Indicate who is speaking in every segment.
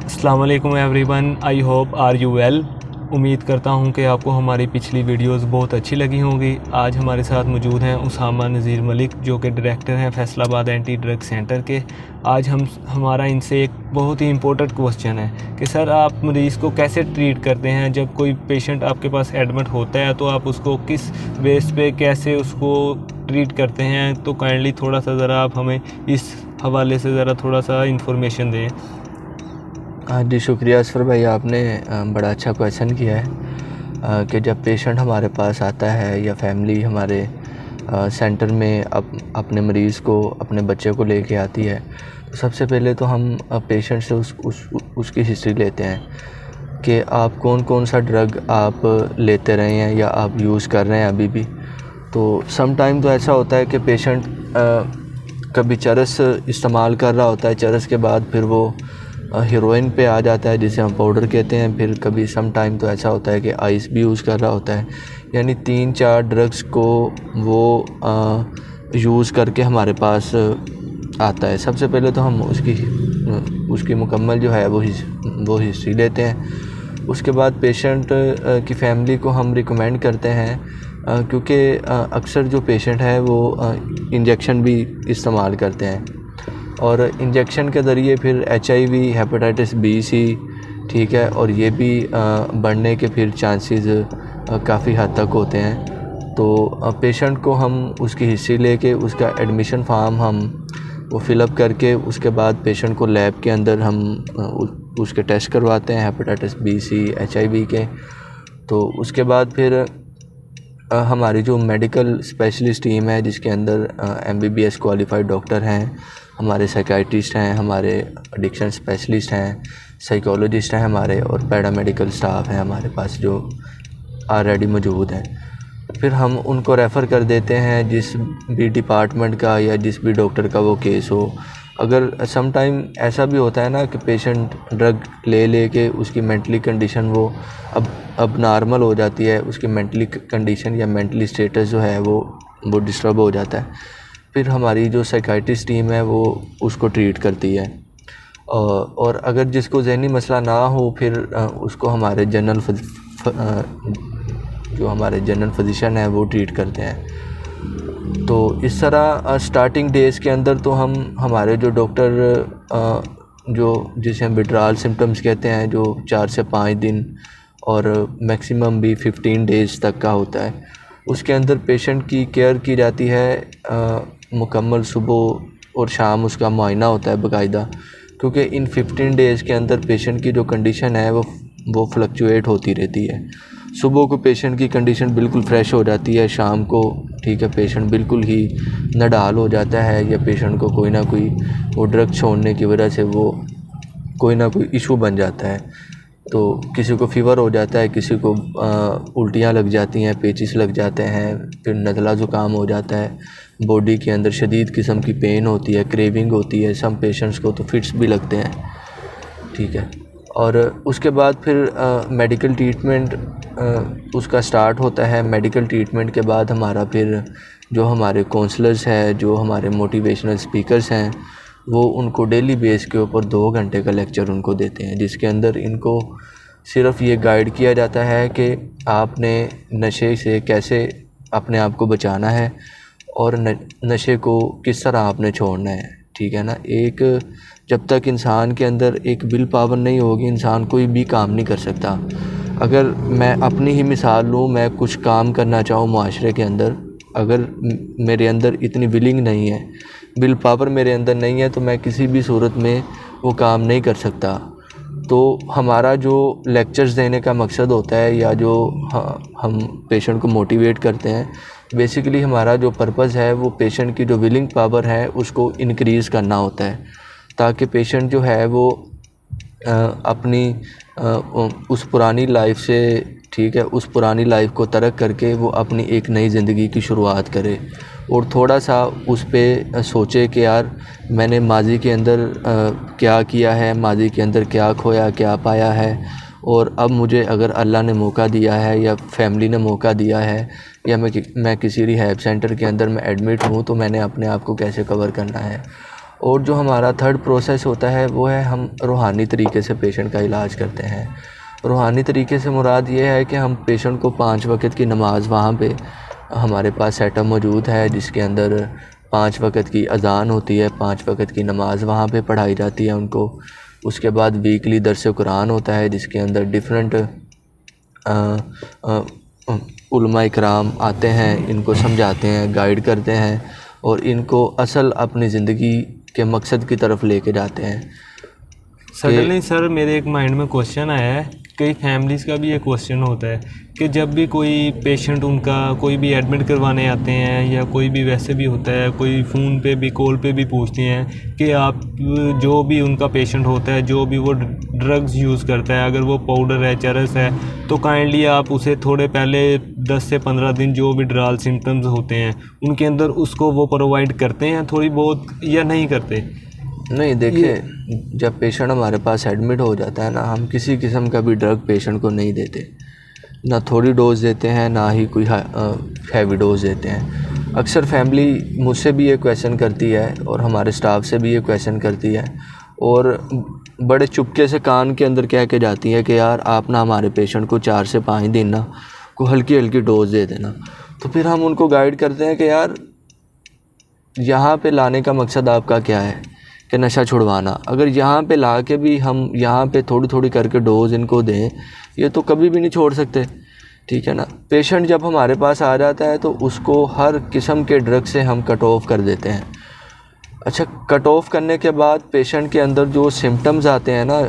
Speaker 1: अस्सलाम वालेकुम everyone, I hope are you well. उम्मीद करता हूं कि आपको हमारी पिछली वीडियोस बहुत अच्छी लगी होंगी। आज हमारे साथ मौजूद हैं उसामा नज़ीर मलिक, जो कि डायरेक्टर हैं फैसलाबाद एंटी ड्रग सेंटर के। आज हमारा इनसे एक बहुत ही इम्पोर्टेंट क्वेश्चन है कि सर, आप मरीज़ को कैसे ट्रीट करते हैं? जब कोई पेशेंट आपके पास एडमिट होता है तो आप उसको किस बेस पे कैसे उसको ट्रीट करते हैं? तो काइंडली थोड़ा सा ज़रा आप हमें इस हवाले से ज़रा थोड़ा सा इंफॉर्मेशन दें।
Speaker 2: हाँ जी, शुक्रिया असफ़र भाई, आपने बड़ा अच्छा क्वेश्चन किया है कि जब पेशेंट हमारे पास आता है या फैमिली हमारे सेंटर में अपने मरीज़ को, अपने बच्चे को लेके आती है, तो सबसे पहले तो हम पेशेंट से उसकी हिस्ट्री लेते हैं कि आप कौन कौन सा ड्रग आप लेते रहे हैं या आप यूज़ कर रहे हैं अभी भी। तो सम टाइम तो ऐसा होता है कि पेशेंट कभी चरस इस्तेमाल कर रहा होता है, चरस के बाद फिर वो हीरोइन पे आ जाता है, जिसे हम पाउडर कहते हैं। फिर कभी सम टाइम तो ऐसा होता है कि आइस भी यूज़ कर रहा होता है। यानी 3-4 ड्रग्स को वो यूज़ करके हमारे पास आता है। सबसे पहले तो हम उसकी मुकम्मल जो है वो हिस्ट्री लेते हैं। उसके बाद पेशेंट की फ़ैमिली को हम रिकमेंड करते हैं, क्योंकि अक्सर जो पेशेंट है वो इंजेक्शन भी इस्तेमाल करते हैं, और इंजेक्शन के ज़रिए फिर HIV, हेपेटाइटिस B, C, ठीक है, और ये भी बढ़ने के फिर चांसेस काफ़ी हद तक होते हैं। तो पेशेंट को हम उसकी हिस्ट्री लेके उसका एडमिशन फार्म हम वो फ़िलअप करके उसके बाद पेशेंट को लैब के अंदर हम उसके टेस्ट करवाते हैं, हेपेटाइटिस B, C, HIV के। तो उसके बाद फिर हमारी जो मेडिकल स्पेशलिस्ट टीम है, जिसके अंदर MBBS क्वालिफाइड डॉक्टर हैं, हमारे साइकाइट्रिस्ट हैं, हमारे एडिक्शन स्पेशलिस्ट हैं, साइकोलॉजिस्ट हैं हमारे, और पैरामेडिकल स्टाफ है हमारे पास जो ऑलरेडी मौजूद हैं। फिर हम उनको रेफ़र कर देते हैं जिस भी डिपार्टमेंट का या जिस भी डॉक्टर का वो केस हो। अगर सम टाइम ऐसा भी होता है ना कि पेशेंट ड्रग ले के उसकी मेंटली कंडीशन वो अब नॉर्मल हो जाती है, उसकी मेंटली कंडीशन या मेंटली स्टेटस जो है वो डिस्टर्ब हो जाता है। फिर हमारी जो साइकाइट्रिस्ट टीम है वो उसको ट्रीट करती है, और अगर जिसको ज़हनी मसला ना हो फिर उसको हमारे जो हमारे जनरल फिजिशियन है वो ट्रीट करते हैं। तो इस तरह स्टार्टिंग डेज़ के अंदर तो हमारे जो डॉक्टर जो जिसे हम विड्रॉल सिम्टम्स कहते हैं, जो 4 से 5 दिन और मैक्सिमम भी 15 डेज़ तक का होता है, उसके अंदर पेशेंट की केयर की जाती है। मुकम्मल सुबह और शाम उसका मुआयना होता है बाकायदा, क्योंकि इन 15 डेज़ के अंदर पेशेंट की जो कंडीशन है वो फ्लक्चुएट होती रहती है। सुबह को पेशेंट की कंडीशन बिल्कुल फ़्रेश हो जाती है, शाम को ठीक है पेशेंट बिल्कुल ही नडाल हो जाता है, या पेशेंट को कोई ना कोई वो ड्रग छोड़ने की वजह से वो कोई ना कोई इशू बन जाता है। तो किसी को फ़ीवर हो जाता है, किसी को उल्टियाँ लग जाती हैं, पेचिस लग जाते हैं, फिर नज़ला ज़ुकाम हो जाता है, बॉडी के अंदर शदीद किस्म की पेन होती है, क्रेविंग होती है। सम पेशेंट्स को तो फिट्स भी लगते हैं, ठीक है। और उसके बाद फिर मेडिकल ट्रीटमेंट उसका स्टार्ट होता है। मेडिकल ट्रीटमेंट के बाद हमारा फिर जो हमारे काउंसलर्स हैं, जो हमारे मोटिवेशनल स्पीकर्स हैं, वो उनको डेली बेस के ऊपर 2 घंटे का लेक्चर उनको देते हैं, जिसके अंदर इनको सिर्फ़ ये गाइड किया जाता है कि आपने नशे से कैसे अपने आप को बचाना है, और नशे को किस तरह आपने छोड़ना है, ठीक है ना। जब तक इंसान के अंदर एक विल पावर नहीं होगी, इंसान कोई भी काम नहीं कर सकता। अगर मैं अपनी ही मिसाल लूँ, मैं कुछ काम करना चाहूँ माशरे के अंदर, अगर मेरे अंदर इतनी विलिंग नहीं है, विल पावर मेरे अंदर नहीं है, तो मैं किसी भी सूरत में वो काम नहीं कर सकता। तो हमारा जो लेक्चर्स देने का मकसद होता है, या जो हम पेशेंट को मोटिवेट करते हैं, बेसिकली हमारा जो पर्पज़ है वो पेशेंट की जो विलिंग पावर है उसको इंक्रीज़ करना होता है, ताकि पेशेंट जो है वो अपनी उस पुरानी लाइफ से, ठीक है, उस पुरानी लाइफ को तर्क करके वो अपनी एक नई ज़िंदगी की शुरुआत करे, और थोड़ा सा उस पे सोचे कि यार मैंने माज़ी के अंदर क्या किया है, माज़ी के अंदर क्या खोया, क्या पाया है, और अब मुझे अगर अल्लाह ने मौका दिया है या फैमिली ने मौका दिया है, या मैं किसी रिहैब सेंटर के अंदर मैं एडमिट हूँ, तो मैंने अपने आप को कैसे कवर करना है। और जो हमारा थर्ड प्रोसेस होता है वो है हम रूहानी तरीके से पेशेंट का इलाज करते हैं। रूहानी तरीके से मुराद ये है कि हम पेशेंट को 5 वक्त की नमाज़ वहाँ पे हमारे पास सेटअप मौजूद है, जिसके अंदर 5 वक्त की अज़ान होती है, 5 वक्त की नमाज़ वहाँ पे पढ़ाई जाती है उनको। उसके बाद वीकली दर्स कुरान होता है, जिसके अंदर डिफरेंट उलमा इकराम आते हैं, इनको समझाते हैं, गाइड करते हैं और इनको असल अपनी ज़िंदगी के मकसद की तरफ लेके जाते हैं।
Speaker 1: सडनली सर मेरे एक माइंड में क्वेश्चन आया है, कई फैमिलीज़ का भी ये क्वेश्चन होता है कि जब भी कोई पेशेंट उनका कोई भी एडमिट करवाने आते हैं या कोई भी वैसे भी होता है, कोई फ़ोन पे भी कॉल पे भी पूछते हैं कि आप जो भी उनका पेशेंट होता है, जो भी वो ड्रग्स यूज़ करता है, अगर वो पाउडर है, चरस है, तो काइंडली आप उसे थोड़े पहले 10 से 15 दिन जो विड्रॉल सिम्टम्स होते हैं उनके अंदर उसको वो प्रोवाइड करते हैं थोड़ी बहुत या नहीं करते?
Speaker 2: नहीं, देखिए, जब पेशेंट हमारे पास एडमिट हो जाता है ना, हम किसी किस्म का भी ड्रग पेशेंट को नहीं देते, ना थोड़ी डोज देते हैं, ना ही कोई हैवी डोज देते हैं। अक्सर फैमिली मुझसे भी ये क्वेश्चन करती है और हमारे स्टाफ से भी ये क्वेश्चन करती है और बड़े चुपके से कान के अंदर कह के जाती है कि यार आप ना हमारे पेशेंट को 4 से 5 दिन ना को हल्की हल्की डोज दे देना। तो फिर हम उनको गाइड करते हैं कि यार यहाँ पे लाने का मकसद आपका क्या है कि नशा छुड़वाना। अगर यहाँ पे ला के भी हम यहाँ पे थोड़ी थोड़ी करके डोज इनको दें, ये तो कभी भी नहीं छोड़ सकते, ठीक है ना। पेशेंट जब हमारे पास आ जाता है तो उसको हर किस्म के ड्रग से हम कट ऑफ कर देते हैं। अच्छा, कट ऑफ करने के बाद पेशेंट के अंदर जो सिम्टम्स आते हैं ना,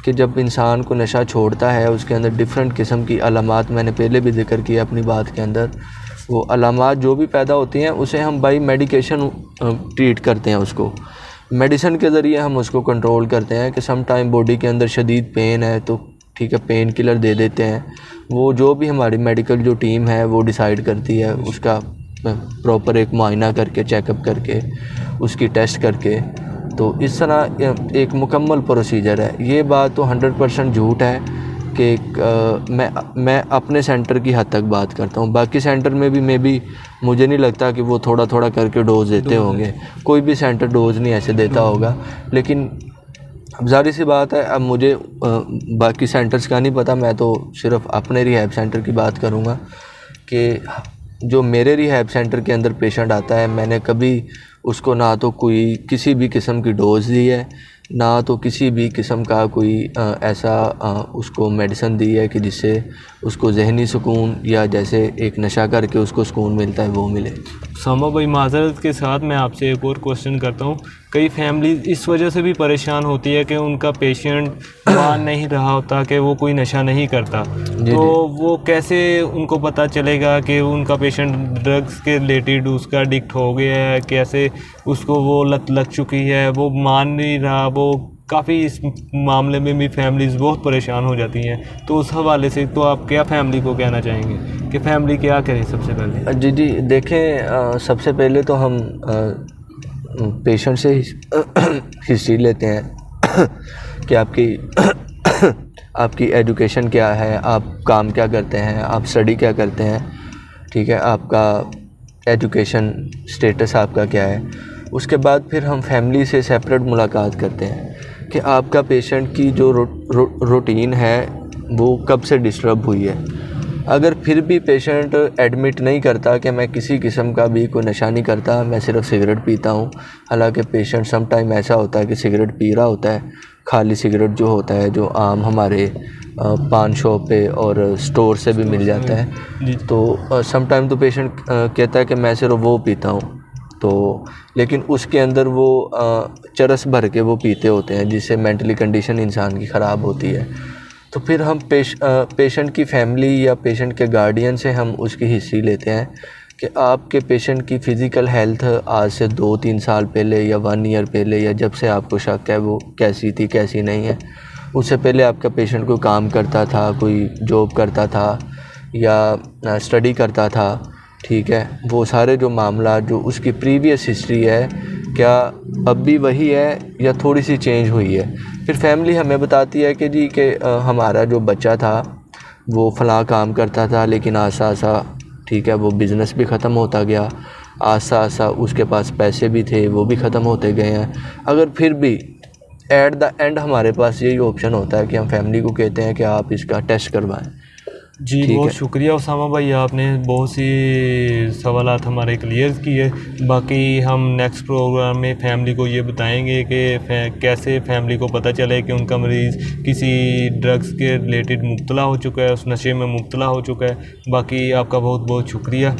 Speaker 2: कि जब इंसान को नशा छोड़ता है उसके अंदर डिफरेंट किस्म की अलामात, मैंने पहले भी जिक्र किया अपनी बात के अंदर, वो अलामात जो भी पैदा होती हैं उसे हम बाई मेडिकेशन ट्रीट करते हैं। उसको मेडिसिन के ज़रिए हम उसको कंट्रोल करते हैं कि सम टाइम बॉडी के अंदर शदीद पेन है तो ठीक है, पेन किलर दे देते हैं। वो जो भी हमारी मेडिकल जो टीम है वो डिसाइड करती है, उसका प्रॉपर एक मुआयना करके, चेकअप करके, उसकी टेस्ट करके। तो इस तरह एक मुकम्मल प्रोसीजर है। ये बात तो 100% झूठ है कि मैं अपने सेंटर की हद तक बात करता हूँ। बाकी सेंटर में भी मुझे नहीं लगता कि वो थोड़ा थोड़ा करके डोज देते होंगे, कोई भी सेंटर डोज नहीं ऐसे देता होगा। लेकिन अब ज़ाहिर सी बात है, अब मुझे बाकी सेंटर्स का नहीं पता, मैं तो सिर्फ अपने रिहैब सेंटर की बात करूँगा कि जो मेरे रिहैब सेंटर के अंदर पेशेंट आता है, मैंने कभी उसको ना तो कोई किसी भी किस्म की डोज़ दी है, ना तो किसी भी किस्म का कोई ऐसा उसको मेडिसिन दी है कि जिससे उसको ज़हनी सुकून या जैसे एक नशा करके उसको सुकून मिलता है वो मिले।
Speaker 1: सामा भाई, माज़रत के साथ मैं आपसे एक और क्वेश्चन करता हूँ। कई फैमिली इस वजह से भी परेशान होती है कि उनका पेशेंट मान नहीं रहा होता कि वो कोई नशा नहीं करता, तो वो कैसे उनको पता चलेगा कि उनका पेशेंट ड्रग्स के रिलेटेड उसका एडिक्ट हो गया है, कैसे उसको वो लत लग चुकी है, वो मान नहीं रहा। वो काफ़ी इस मामले में भी फैमिलीज़ बहुत परेशान हो जाती हैं। तो उस हवाले से तो आप क्या फैमिली को कहना चाहेंगे कि फैमिली क्या करे सबसे पहले?
Speaker 2: जी देखें, सबसे पहले तो हम पेशेंट से हिस्ट्री लेते हैं कि आपकी एजुकेशन क्या है, आप काम क्या करते हैं, आप स्टडी क्या करते हैं, ठीक है, आपका एजुकेशन स्टेटस आपका क्या है। उसके बाद फिर हम फैमिली से सेपरेट मुलाकात करते हैं कि आपका पेशेंट की जो रूटीन है वो कब से डिस्टर्ब हुई है। अगर फिर भी पेशेंट एडमिट नहीं करता कि मैं किसी किस्म का भी कोई नशा नहीं करता, मैं सिर्फ सिगरेट पीता हूँ, हालांकि पेशेंट सम टाइम ऐसा होता है कि सिगरेट पी रहा होता है, खाली सिगरेट जो होता है जो आम हमारे पान शॉप पे और स्टोर से भी मिल जाता है, तो सम टाइम तो पेशेंट कहता है कि मैं सिर्फ वो पीता हूँ, तो लेकिन उसके अंदर वो चरस भर के वो पीते होते हैं, जिससे मेंटली कंडीशन इंसान की ख़राब होती है। तो फिर हम पेशेंट की फैमिली या पेशेंट के गार्डियन से हम उसकी हिस्ट्री लेते हैं कि आपके पेशेंट की फ़िज़िकल हेल्थ आज से 2-3 साल पहले या 1 ईयर पहले या जब से आपको शक है वो कैसी थी कैसी नहीं है। उससे पहले आपका पेशेंट कोई काम करता था, कोई जॉब करता था या स्टडी करता था, ठीक है, वो सारे जो मामला जो उसकी प्रीवियस हिस्ट्री है क्या अब भी वही है या थोड़ी सी चेंज हुई है। फिर फैमिली हमें बताती है कि जी कि हमारा जो बच्चा था वो फ़लाँ काम करता था, लेकिन आसा आसा ठीक है वो बिज़नेस भी ख़त्म होता गया, आसा आसा उसके पास पैसे भी थे, वो भी ख़त्म होते गए हैं। अगर फिर भी एट द एंड हमारे पास यही ऑप्शन होता है कि हम फैमिली को कहते हैं कि आप इसका टेस्ट करवाएं।
Speaker 1: जी बहुत शुक्रिया उसामा भाई, आपने बहुत सी सवालात हमारे क्लियर किए। बाकी हम नेक्स्ट प्रोग्राम में फैमिली को ये बताएंगे कि कैसे फैमिली को पता चले कि उनका मरीज़ किसी ड्रग्स के रिलेटेड मुब्तला हो चुका है, उस नशे में मुब्तला हो चुका है। बाकी आपका बहुत बहुत शुक्रिया।